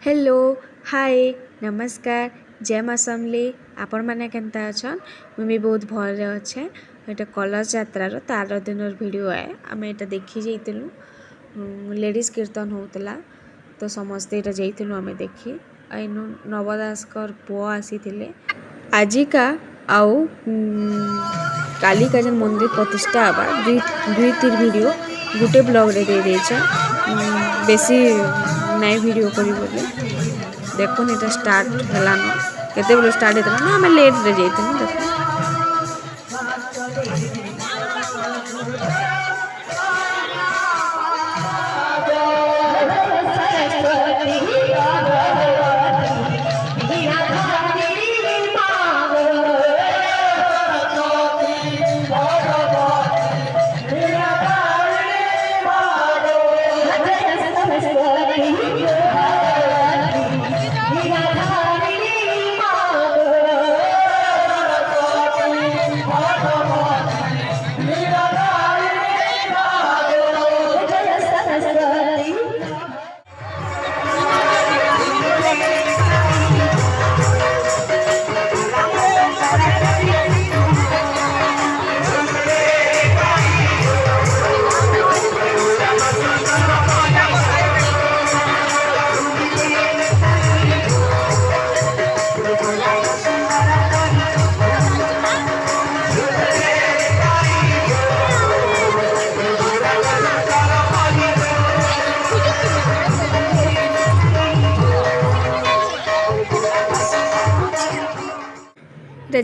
Hello hi नमस्कार जय माँ समली आपण मैंने केनता अछन मुझे भी बहुत भल अच्छे ये कलश यात्रार तार दिन वीडियो है आम ये देखी जाइलु लेडीज कीर्तन होता तो समस्ते ये जाइलु आम देखी आईनु नवदास पुओ आसी आजिका आउ काली का जन मंदिर प्रतिष्ठा हवा दुई तीन वीडियो गुटे ब्लॉग रे दे देछे बेसी नाई वीडियो करी बोले देखो ये स्टार्ट है केते बेले स्टार्ट होता ना आम लेट रे जाइए देखो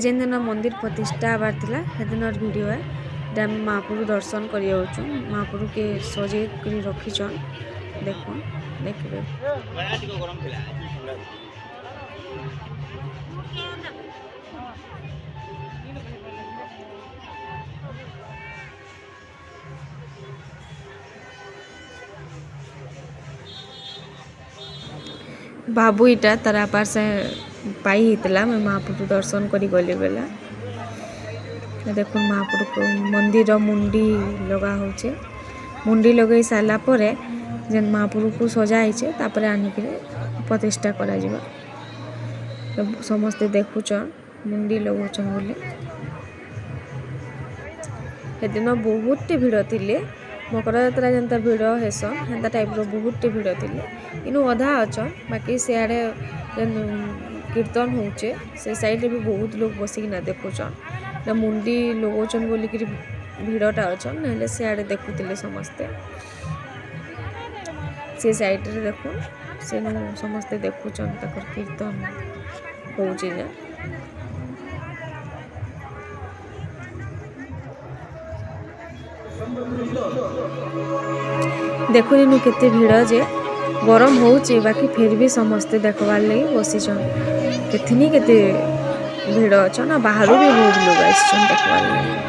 जेन दिन मंदिर प्रतिष्ठा हबार थिला से दिन वीडियो है महाप्रभु दर्शन कर महाप्रभु के सजे कर रखीचन देखो देखिए बाबू इटा तारा पार से पाई होता मैं महाप्रभु दर्शन करी गली बेला देखो महाप्रभु मंदिर मुंडी लगा होचे मुंडी लगे सारा पर जेन महाप्रभु को सजाइछे तापर आनिक प्रतिष्ठा करा जिबा समस्ते देखुचन मुंडी लगौचन बोले सेदिन बहुत भिड़ थिले मकर यात्रा जनता भिड़ हेसन हेन्ता टाइप बहुत भिड़ थिले इनु अधा अच्छन बाकी सियाड़े जेन कीर्तन होचे से साइड भी बहुत लोग बसिकिना देखुचन मुंडी लगौचन बोलिक भिड़टा अच्छन ना सियाड़े देखुले समस्ते से साइड रे देखो से समस्ते देखुचन तकर कीर्तन होची ना देखो इनु केते भिड़ जे गरम होचे बाकी फिर भी समस्ते देखबार लगी बसीचन केतनी केते भिड़ अच्छन बाहर भी बहुत लोग आइछन देखबार लगी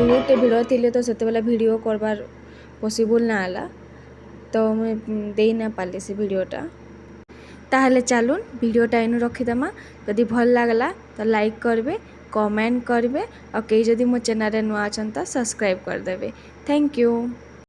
बहुत भिड़ थी तो से वीडियो करवार पॉसिबल ना आला तो मुझे दे ना पाली से वीडियोटा ताहले चलून वीडियोटा इनु रखीदमा जदि भल लागला तो लाइक करबे कमेंट करबे और कई जदि मो चैनल रे नुआ अछन तो सब्सक्राइब करदेबे। Thank you.